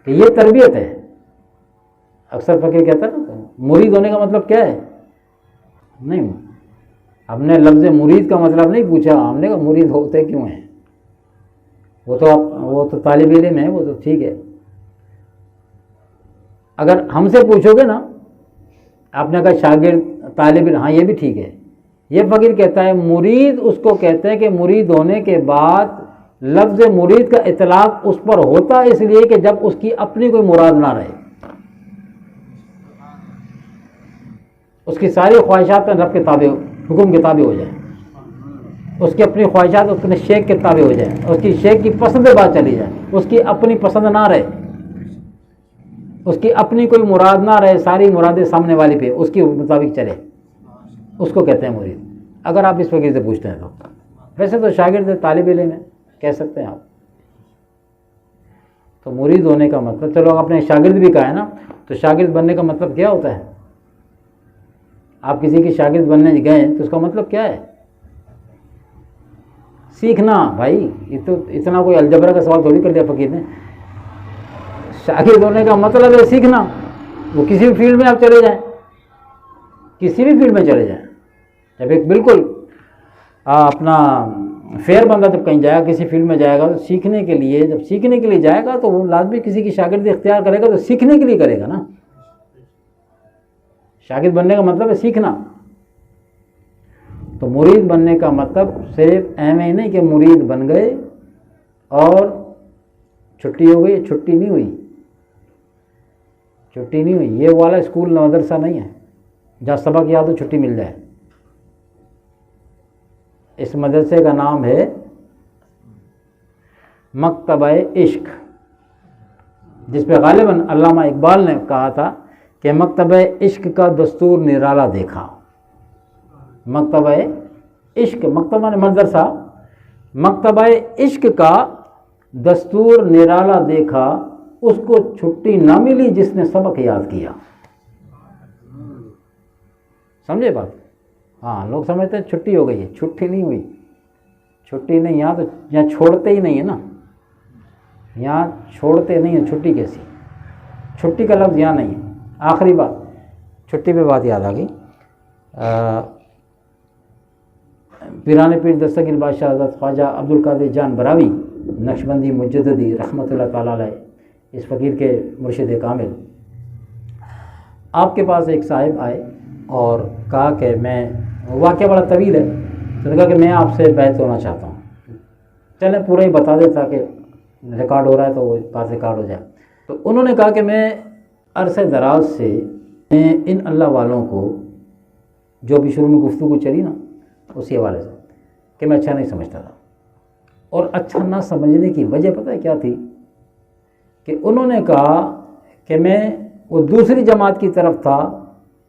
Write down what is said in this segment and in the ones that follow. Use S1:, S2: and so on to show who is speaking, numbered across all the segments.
S1: کہ یہ تربیت ہے. اکثر فقیر کہتا ہے نا مرید ہونے کا مطلب کیا ہے. نہیں، ہم نے لفظ مرید کا مطلب نہیں پوچھا، ہم نے کہا مرید ہوتے کیوں ہیں. وہ تو طالب علم ہے، وہ تو ٹھیک ہے. اگر ہم سے پوچھو گے نا، آپ نے کہا شاگرد طالب علم، ہاں یہ بھی ٹھیک ہے. یہ فقیر کہتا ہے مرید اس کو کہتے ہیں کہ مرید ہونے کے بعد لفظ مرید کا اطلاق اس پر ہوتا ہے اس لیے کہ جب اس کی اپنی کوئی مراد نہ رہے، اس کی ساری خواہشات رب کے تابع، حکم کے تابع ہو جائیں، اس کی اپنی خواہشات اس کے شیخ کے تابع ہو جائیں، اس کی شیخ کی پسند بات چلی جائے، اس کی اپنی پسند نہ رہے، اس کی اپنی کوئی مراد نہ رہے، ساری مرادیں سامنے والی پہ اس کے مطابق چلے، اس کو کہتے ہیں مرید. اگر آپ اس فقیر سے پوچھتے ہیں تو ویسے تو شاگرد طالب علم ہے کہہ سکتے ہیں آپ. تو مرید ہونے کا مطلب، چلو آپ نے شاگرد بھی کہا ہے نا، تو شاگرد بننے کا مطلب کیا ہوتا ہے. آپ کسی کی شاگرد بننے گئے تو اس کا مطلب کیا ہے. سیکھنا. بھائی یہ تو اتنا کوئی الجبرا کا سوال تھوڑی کر دیا فقیر نے. شاگرد ہونے کا مطلب ہے سیکھنا. وہ کسی بھی فیلڈ میں آپ چلے جائیں، کسی بھی فیلڈ میں چلے جائیں. جب ایک بالکل اپنا فیئر بندہ جب کہیں جائے گا، کسی فیلڈ میں جائے گا تو سیکھنے کے لیے، جب سیکھنے کے لیے جائے گا تو وہ لازمی کسی کی شاگردی اختیار کرے گا، تو سیکھنے کے لیے کرے گا نا. شاگرد بننے کا مطلب ہے سیکھنا. تو مرید بننے کا مطلب صرف ایم ہی نہیں کہ مرید بن گئے اور چھٹی ہو گئی. چھٹی نہیں ہوئی، چھٹی نہیں ہوئی. یہ والا اسکول مدرسہ نہیں ہے جہاں سبق یاد ہو چھٹی مل جائے. اس مدرسے کا نام ہے مکتبہ عشق، جس پہ غالباً علامہ اقبال نے کہا تھا کہ مکتبہ عشق کا دستور نرالا دیکھا. مکتبہ عشق، مکتبہ نے مدرسہ، مکتبہ عشق کا دستور نرالا دیکھا، اس کو چھٹی نہ ملی جس نے سبق یاد کیا. سمجھے بات. ہاں لوگ سمجھتے ہیں چھٹی ہو گئی ہے، چھٹی نہیں ہوئی. چھٹی نہیں، یہاں تو یہاں چھوڑتے ہی نہیں ہے نا، یہاں چھوڑتے نہیں ہیں. چھٹی کیسی، چھٹی کا لفظ یہاں نہیں ہے. آخری بات، چھٹی پہ بات یاد آ گئی. پیران پیر دستگیر بادشاہ حضرت خواجہ عبدالقادر جان براوی نقشبندی مجددی رحمۃ اللہ تعالیٰ علیہ، اس فقیر کے مرشد کامل، آپ کے پاس ایک صاحب آئے اور کہا کہ میں، واقعہ بڑا طویل ہے، تو نے کہا کہ میں آپ سے بیعت ہونا چاہتا ہوں. چلیں پورا ہی بتا دے تاکہ ریکارڈ ہو رہا ہے تو وہ بات ریکارڈ ہو جائے. تو انہوں نے کہا کہ میں عرصہ دراز سے ان اللہ والوں کو، جو بھی شروع میں گفتگو چلی نا اسی حوالے سے، کہ میں اچھا نہیں سمجھتا تھا. اور اچھا نہ سمجھنے کی وجہ پتہ ہے کیا تھی؟ کہ انہوں نے کہا کہ میں وہ دوسری جماعت کی طرف تھا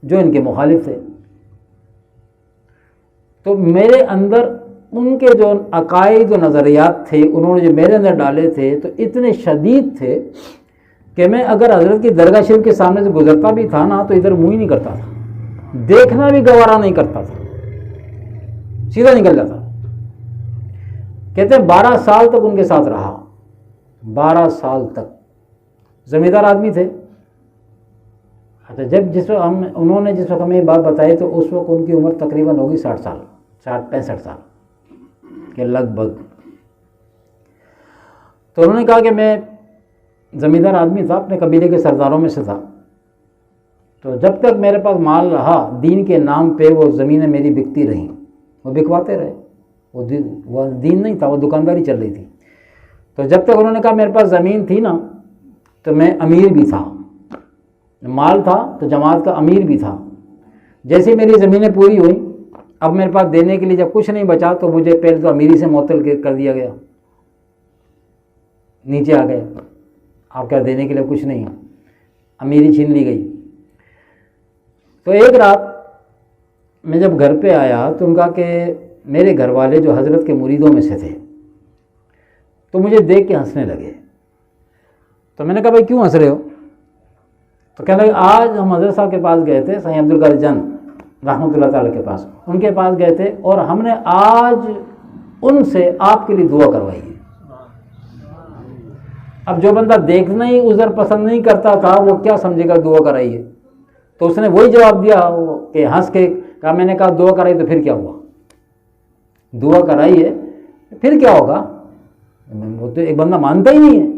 S1: جو ان کے مخالف تھے. تو میرے اندر ان کے جو عقائد و نظریات تھے، انہوں نے جو میرے اندر ڈالے تھے تو اتنے شدید تھے کہ میں اگر حضرت کی درگاہ شریف کے سامنے سے گزرتا بھی تھا نا تو ادھر منہ ہی نہیں کرتا تھا، دیکھنا بھی گوارا نہیں کرتا تھا، سیدھا نکل جاتا. کہتے ہیں 12 سال تک ان کے ساتھ رہا. 12 سال تک. زمیندار آدمی تھے. اچھا جس وقت انہوں نے جس وقت ہمیں یہ بات بتائی تو اس وقت ان کی عمر تقریباً ہوگی 60 سال، 65 سال کے لگ بھگ. تو انہوں نے کہا کہ میں زمیندار آدمی تھا، اپنے قبیلے کے سرداروں میں سے تھا. تو جب تک میرے پاس مال رہا، دین کے نام پہ وہ زمینیں میری بکتی رہیں، وہ بکواتے رہے. وہ دین نہیں تھا، وہ دکانداری چل رہی تھی. تو جب تک انہوں نے کہا میرے پاس زمین تھی نا تو میں امیر بھی تھا، مال تھا تو جماعت کا امیر بھی تھا. جیسے میری زمینیں پوری ہوئی، اب میرے پاس دینے کے لیے جب کچھ نہیں بچا تو مجھے پہلے تو امیری سے معطل کر دیا گیا، نیچے آ گئے. آپ کیا دینے کے لیے کچھ نہیں ہے، امیری چھین لی گئی. تو ایک رات میں جب گھر پہ آیا تو ان کا کہ میرے گھر والے جو حضرت کے مریدوں میں سے تھے تو مجھے دیکھ کے ہنسنے لگے. تو میں نے کہا بھائی کیوں ہنس رہے ہو؟ تو کہنے لگے آج ہم حضرت صاحب کے پاس گئے تھے، سائیں عبدالقادر جان رحمۃ اللہ تعالیٰ کے پاس، ان کے پاس گئے تھے اور ہم نے آج ان سے آپ کے لیے دعا کروائی ہے. اب جو بندہ دیکھنا ہی عذر پسند نہیں کرتا تھا وہ کیا سمجھے گا دعا کرائی ہے؟ تو اس نے وہی جواب دیا کہ ہنس کے کہا، میں نے کہا دعا کرائی تو پھر کیا ہوا؟ دعا کرائی ہے پھر کیا ہوگا؟ وہ تو ایک بندہ مانتا ہی نہیں ہے۔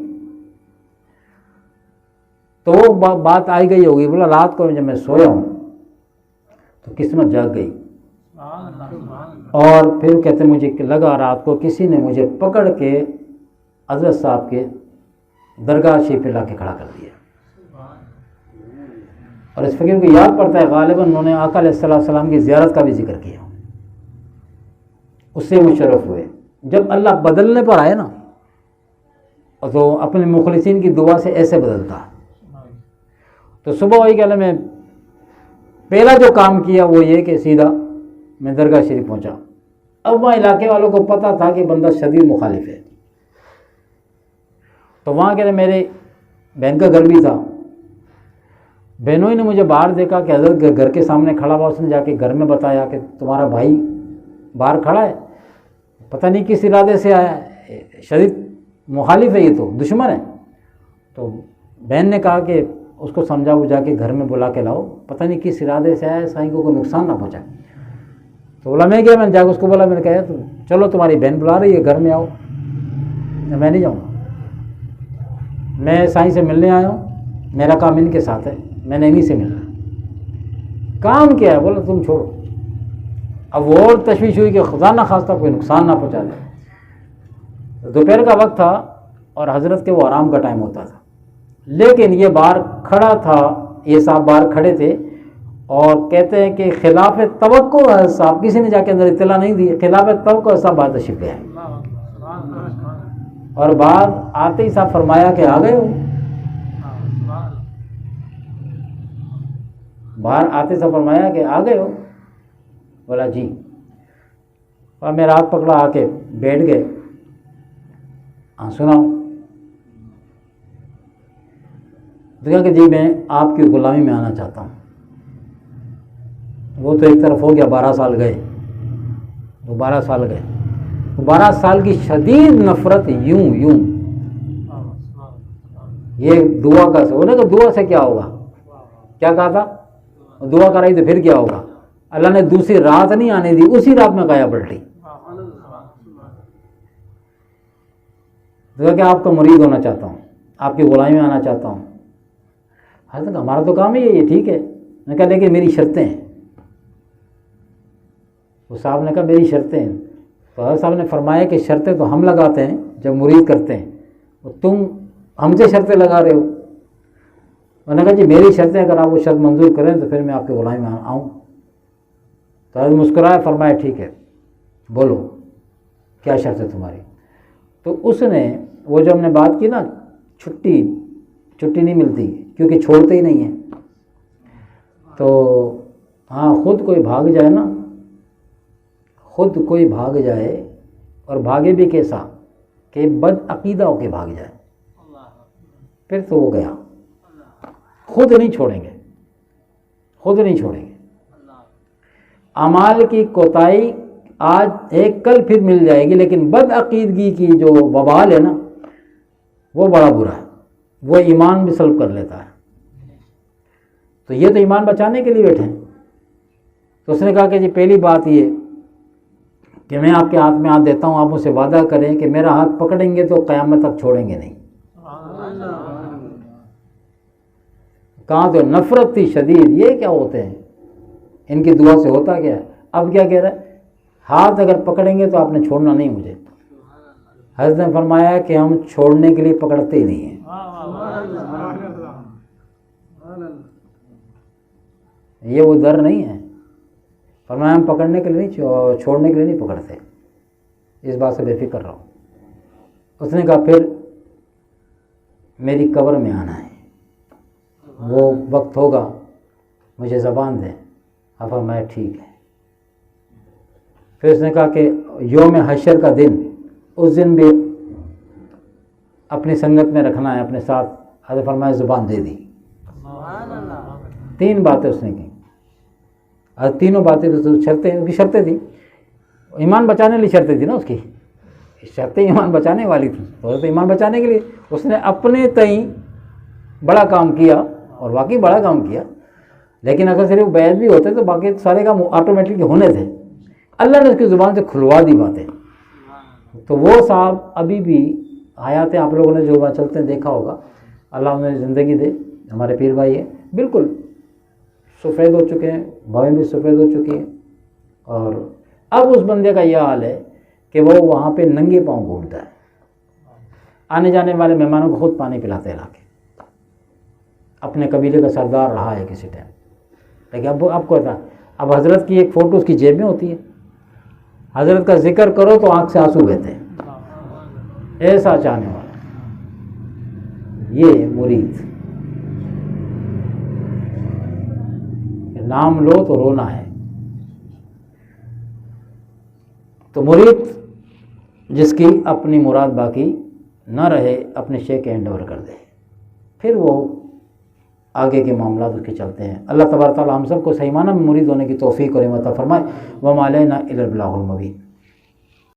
S1: تو وہ بات آئی گئی ہوگی، بولا رات کو جب میں سویا ہوں تو قسمت جاگ گئی، اور پھر کہتے مجھے لگا رات کو کسی نے مجھے پکڑ کے حضرت صاحب کے درگاہ شریف پہ لا کے کھڑا کر دیا۔ اور اس فقیر کو یاد پڑتا ہے غالباً انہوں نے آقا علیہ السلام کی زیارت کا بھی ذکر کیا، اس سے مشرف ہوئے۔ جب اللہ بدلنے پر آئے نا تو اپنے مخلصین کی دعا سے ایسے بدلتا۔ تو صبح وہی کہنے میں پہلا جو کام کیا وہ یہ کہ سیدھا میں درگاہ شریف پہنچا۔ اب وہاں علاقے والوں کو پتہ تھا کہ بندہ شدید مخالف ہے، تو وہاں کہنے میرے بہن کا گھر بھی تھا، بہنوں ہی نے مجھے باہر دیکھا کہ حضرت گھر کے سامنے کھڑا ہوا، اس نے جا کے گھر میں بتایا کہ تمہارا بھائی باہر کھڑا ہے، پتہ نہیں کس ارادے سے آیا ہے، شدید مخالف ہے، یہ تو دشمن ہے۔ تو بہن نے کہا کہ اس کو سمجھاؤ، جا کے گھر میں بلا کے لاؤ، پتہ نہیں کس ارادے سے آیا ہے، سائیں کو کوئی نقصان نہ پہنچائے۔ تو بولا میں گیا، میں نے جا کے اس کو بولا، میں نے کہا چلو تمہاری بہن بلا رہی ہے گھر میں آؤ۔ میں نہیں جاؤں گا، میں سائیں سے ملنے آیا ہوں، میرا کام ان کے ساتھ ہے، میں نے انہیں سے ملنا۔ کام کیا ہے؟ بولا تم چھوڑو۔ اب وہ اور تشویش ہوئی کہ خدا نہ خواستہ کوئی نقصان نہ پہنچا دے۔ دوپہر کا وقت تھا اور حضرت کے وہ آرام کا ٹائم ہوتا تھا، لیکن یہ باہر کھڑا تھا، یہ صاحب باہر کھڑے تھے، اور کہتے ہیں کہ خلاف توقع صاحب، کسی نے جا کے اندر اطلاع نہیں دی، خلاف توقع صاحب باہر تشریف لے آئے، اور بعد آتے ہی صاحب فرمایا کہ آ گئے ہو؟ باہر آتے سے فرمایا کہ آ گئے ہو؟ بولا جی، اور میرا ہاتھ پکڑا، آ کے بیٹھ گئے۔ ہاں سناؤ؟ کہا کہ جی میں آپ کی غلامی میں آنا چاہتا ہوں۔ وہ تو ایک طرف ہو گیا، 12 سال گئے، وہ 12 سال گئے، 12 سال کی شدید نفرت، یوں یہ دعا کا سو کہ دعا سے کیا ہوگا؟ کیا کہا تھا؟ دعا کرائی تو پھر کیا ہوگا؟ اللہ نے دوسری رات نہیں آنے دی، اسی رات میں کایا پلٹی۔ کہ آپ کا مرید ہونا چاہتا ہوں، آپ کی غلامی میں آنا چاہتا ہوں۔ حضرت ہمارا تو کام ہی ہے یہ، ٹھیک ہے۔ میں نے کہا لیکن میری شرطیں ہیں۔ وہ صاحب نے کہا میری شرطیں ہیں۔ تو حضرت صاحب نے فرمایا کہ شرطیں تو ہم لگاتے ہیں جب مرید کرتے ہیں، اور تم ہم سے شرطیں لگا رہے ہو۔ میں نے کہا جی میری شرطیں، اگر آپ وہ شرط منظور کریں تو پھر میں آپ کی غلامی میں آؤں۔ تو حضرت مسکرائے، فرمایا ٹھیک ہے، بولو کیا شرط ہے تمہاری؟ تو اس نے وہ جو ہم نے بات کی نا، چھٹی نہیں ملتی کیونکہ چھوڑتے ہی نہیں ہیں، تو ہاں خود کوئی بھاگ جائے نا، خود کوئی بھاگ جائے، اور بھاگے بھی کیسا کہ بد عقیدہ ہو کے بھاگ جائے، پھر تو وہ گیا، خود نہیں چھوڑیں گے، خود نہیں چھوڑیں گے۔ اعمال کی کوتاہی آج ایک کل پھر مل جائے گی، لیکن بد عقیدگی کی جو وبال ہے نا وہ بڑا برا ہے، وہ ایمان بھی سلب کر لیتا ہے۔ تو یہ تو ایمان بچانے کے لیے بیٹھے ہیں۔ تو اس نے کہا کہ جی پہلی بات یہ کہ میں آپ کے ہاتھ میں ہاتھ دیتا ہوں، آپ مجھ سے وعدہ کریں کہ میرا ہاتھ پکڑیں گے تو قیامت تک چھوڑیں گے نہیں۔ کہاں تو نفرت تھی شدید، یہ کیا ہوتے ہیں ان کی دعا سے ہوتا کیا ہے؟ اب کیا کہہ رہا ہے؟ ہاتھ اگر پکڑیں گے تو آپ نے چھوڑنا نہیں مجھے۔ حضرت نے فرمایا کہ ہم چھوڑنے کے لیے پکڑتے ہی نہیں ہیں۔ یہ وہ در نہیں ہے، فرمایا ہم پکڑنے کے لیے نہیں، چھوڑنے کے لیے نہیں پکڑتے، اس بات سے بے فکر رہو۔ اس نے کہا پھر میری قبر میں آنا ہے، وہ وقت ہوگا، مجھے زبان دیں۔ اب فرمایا ٹھیک ہے۔ پھر اس نے کہا کہ یوم حشر کا دن، اس دن بھی اپنی سنگت میں رکھنا ہے اپنے ساتھ۔ حضرت فرمایا زبان دے دی۔ 3 باتیں اس نے کی، اور تینوں باتیں تو شرطیں، اس کی شرطیں تھیں، ایمان بچانے والی شرطیں تھیں نا اس کی۔ شرط ایمان بچانے والی تھی، تو ایمان بچانے کے لیے اس نے اپنے تئیں بڑا کام کیا، اور واقعی بڑا کام کیا، لیکن اگر صرف بیعت بھی ہوتے تو باقی سارے کام آٹومیٹکلی ہونے تھے، اللہ نے اس کی زبان سے کھلوا دی باتیں۔ تو وہ صاحب ابھی بھی حیات ہیں، آپ لوگوں نے جو وہاں چلتے ہیں دیکھا ہوگا، اللہ انہیں زندگی دے، ہمارے پیر بھائی ہیں، بالکل سفید ہو چکے ہیں، بھویں بھی سفید ہو چکی ہیں، اور اب اس بندے کا یہ حال ہے کہ وہ وہاں پہ ننگے پاؤں گھومتا ہے، آنے جانے والے مہمانوں کو خود پانی پلاتے لا کے، اپنے قبیلے کا سردار رہا ہے کسی ٹائم، لیکن اب کو تھا، اب حضرت کی ایک فوٹو اس کی جیب میں ہوتی ہے، حضرت کا ذکر کرو تو آنکھ سے آنسو بہتے ہیں، ایسا چاہنے والا یہ مرید، نام لو تو رونا ہے۔ تو مرید جس کی اپنی مراد باقی نہ رہے، اپنے شیخ کے ہینڈ اوور کر دے، پھر وہ آگے کے معاملات اس کے چلتے ہیں۔ اللہ تبارک تعالیٰ ہم سب کو صحیح معنی میں مرید ہونے کی توفیق اور ہمت عطا فرمائے۔ وما علینا الا البلاغ المبین۔